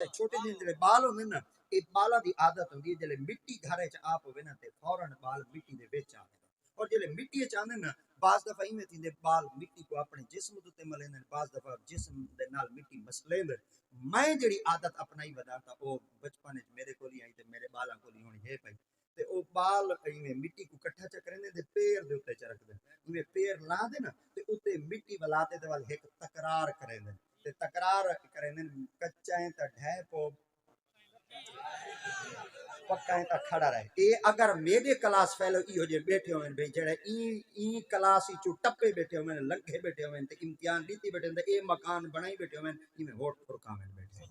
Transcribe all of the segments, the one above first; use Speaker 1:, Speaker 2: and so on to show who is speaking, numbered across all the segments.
Speaker 1: छोटे जिहड़े बाल होंदे ना, ये बालां दी आदत होंदी है जिहड़े मिट्टी घरे च आप होवे ना ते फौरन बाल मिट्टी दे विच आ और जिहड़े मिट्टी च आंदे ना बाज़ दफा इवें थींदे बाल मिट्टी को अपने जिस्म दे उत्ते मलेंदे बाज़ दफा जिस्म दे नाल मिट्टी मसलेंदे। मैं जिहड़ी आदत अपनाई वदा तां ओ बचपन च मेरे कोल ही आई ते मेरे बालां कोल ही हुण है पई ते ओ बाल इवें मिट्टी को कट्ठा च करेंदे ते पैर दे उत्ते च रखदे इवें पैर लांदे ना ते उत्ते मिट्टी वलाते ते वल एक तकरार करेंदे ते तकरार करेंदे कच्चा है त ढह पो पक्का है त खड़ा रहे ए अगर मेरे क्लास फेलो इहो जे बैठे होवन भई जेड़े ई क्लास चू टप्पे बैठे होवन लंघे बैठे होवन ते इम्तिहान दीती बैठे ते ए मकान बनाई बैठे होवन इमे वोट फुरकावन बैठे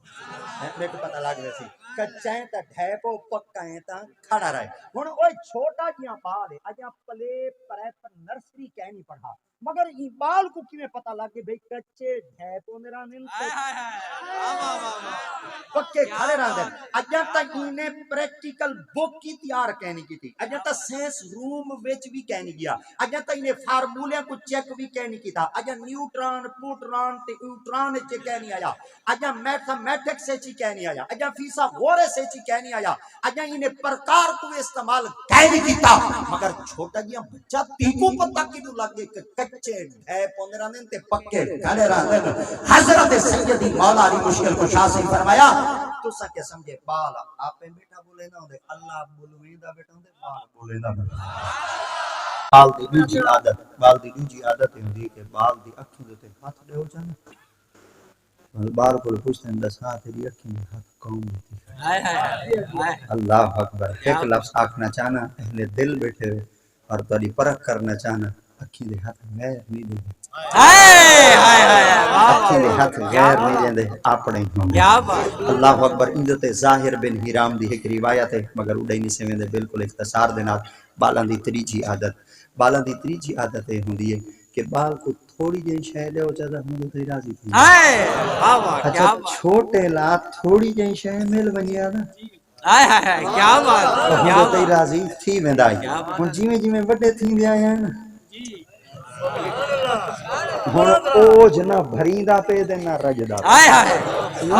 Speaker 1: मेरे को पता लग रहा कच्चा है त ढह पो पक्का है त खड़ा रहे हुन ओए छोटा जिया बाल है अजा प्ले प्रेप नर्सरी कह नहीं पढ़ा मगर ई बाल को किवें पता लग गए भाई कच्चे ढह पो मेरा नील पक्के खड़े रहंदे अजा तक इने प्रैक्टिकल बुक की तैयार कहनी की थी अजा तक साइंस रूम विच भी कहनी गया अजा तक इने फार्मूले को चेक भी कहनी की था अजा न्यूट्रॉन प्रोटॉन ते न्यूट्रॉन च कहनी आया अजा मैथमेटिक्स से ची कहनी आया अजा फिसागोरस से ची कहनी आया अजा इने प्रकार को इस्तेमाल कहनी कीता मगर छोटा जिया बच्चा तीको पता किदू लगे कि कच्चे ढह पोंदे रहंदे ते पक्के खड़े रहंदे हजरत सैयदी मौला अली मुश्किल कुशा से फरमाया तुसा के समझे बाल आपे बेटा बोले ना होंदे अल्लाह बोलवेंदा बेटा होंदे बाल बोलेंदा बाल दी दूजी आदत होंदी कि बाल दी अखी दे ते हाथ दे हो जाने बाल को पूछते हैं दस हाथ तेरी अखी में हाथ कौन देती है हाय हाय अल्लाह अकबर एक लफ्ज आखना चाहना अहले दिल बैठे हुए और तोरी परख करना चाहना अखी दे हाथ गैर नहीं देंगे हाय हाय हाय अखी दे हाथ गैर नहीं देंदे अपने क्या बात अल्लाह अकबर इंदे ते जाहिर बिन हिराम दी एक रिवायत है मगर उड़े नहीं सेवेंदे बिल्कुल इख्तिसार दे नाल बालां दी त्रीजी आदत है हुंदी है कि बाल को थोड़ी जी शय दे ज्यादा हम तो राजी थी हाय वाह वाह क्या छोटे ला थोड़ी जी शय मिल वनिया ना हाय हाय हाय क्या बात क्या तो राजी थी वेंदा हुन जिवें जिवें वड्डे थींदे आया ना हुन ओ जना भरींदा पे ते ना रजदा हाय हाय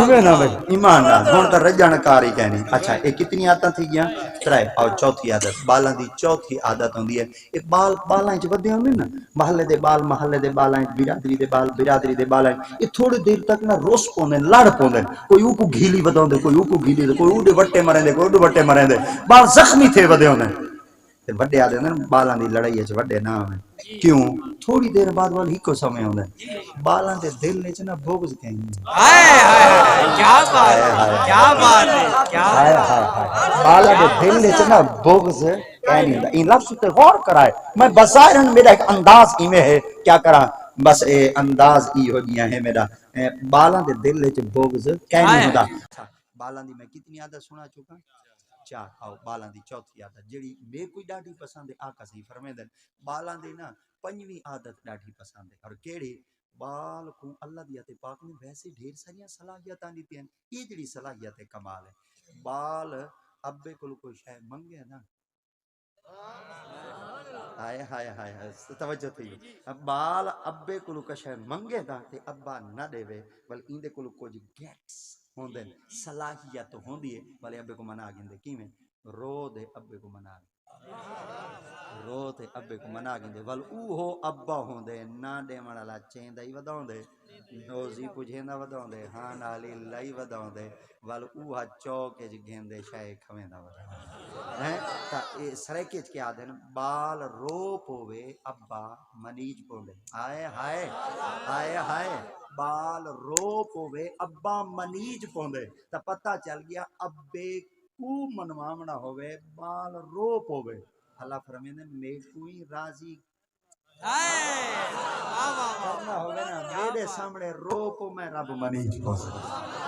Speaker 1: इवे ना भाई ईमान नाल हुन तो रजणकार ही कहनी अच्छा ये कितनी आदत थी गया त्रै और चौथी आदत बालां दी चौथी आदत होंदी है ये बाल बालां च वधे होंदे ना महल्ले दे बाल बिरादरी दे बाल ये थोड़ी देर तक ना रोस पोंदे लड़ पोंदे कोई ऊको घीली वधांदे कोई ऊको घीली कोई उडे वट्टे मरेंदे कोई उडे वट्टे मरेंदे बाल जख्मी थे वधे होंदे ते वड्डे आदे ने बालां दी लड़ाई च वड्डे ना होवे क्यों थोड़ी देर बाद वाल हिको समय होंदा बालां दे दिल च ना बोगज कहीं हाय हाय क्या बात है क्या हाय हाय बालां दे दिल च ना बोगज कहीं नहीं इन लफ्ज पे गौर कराए मैं बज़ाहिरन मेरा एक अंदाज इमे है क्या करा बस ए अंदाज ई हो गया है मेरा बालां दे दिल च बोगज कहीं नहीं होता बालां दी मैं कितनी आदत सुना चुका चार आओ बालां दी चौथी आदत जेड़ी मे कोई डाढी पसंद है आका सही फरमांदे बालां दी ना पंजवीं आदत डाढी पसंद है और केड़ी बाल को अल्लाह दी अते पाक ने वैसे ढेर सारी सलाहियतां दी हैं ये जेड़ी सलाहियत है कमाल है बाल अब्बे को कोई शय मंगे ना हाय हाय हाय हाय तवज्जो थी बाल अब्बे को कशय मंगे दा ते अब्बा ना देवे बल इंदे को कुछ गेट्स होंदे सलाहियत होंदी है भले अब्बे को मना गिंदे किवें रो दे अब्बे को मना रो ते अब्बे को मना गिंदे वल ऊहो अब्बा होंदे ना देवण वाला चेंदा ही वधाउंदे नोजी पुछेंदा वधाउंदे हां नाली लई वधाउंदे वल ऊहा चौक च घेंदे शाय खवेंदा वधाउंदे हैं ता ए सरेके च क्या देन बाल रो पोवे अब्बा मनीज पोंदे हाय हाय हाय हाय बाल रो पोवे अब्बा मनीज पोंदे ता पता चल गया अब्बे को मनवावना होवे बाल रो पोवे अल्लाह फरमाते मैं कोई राजी करना होवे ना मेरे सामने रो को मैं रब मनीज को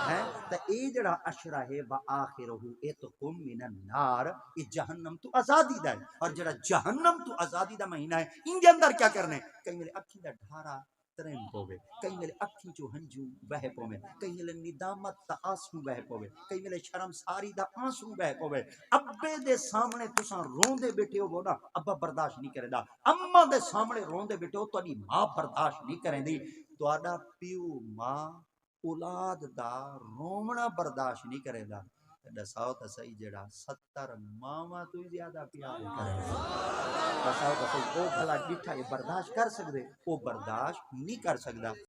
Speaker 1: है तो ये जड़ा अशरा है व आखिरहु इतकुम मिनन नार ये जहन्नम तो आजादी दा है और जड़ा जहन्नम तो आजादी दा महीना है इनके अंदर क्या करने कई मेरे अखी दा ढारा तरन पोवे कई मेरे अखी चो हंजू बह पोवे कई मेरे निदामत दा आंसू बह पोवे कई मेरे शर्मसारी दा आंसू बह पोवे अब्बे दे सामने तुसा रोंदे बैठे हो ना अब्बा बर्दाश्त नहीं करेदा अम्मा दे सामने रोंदे बैठे हो तोडी मां बर्दाश्त नहीं करेंदी तोड़ा प्यू मां औलाद दा रोमना बर्दाश्त नहीं करेगा। दसाओ तो सही जेड़ा 70 मावा तो ज्यादा प्यार करे, दसाओ तो सही वो भला डिठा ये बर्दाश्त कर सकदे? वो बर्दाश्त नहीं कर सकदा।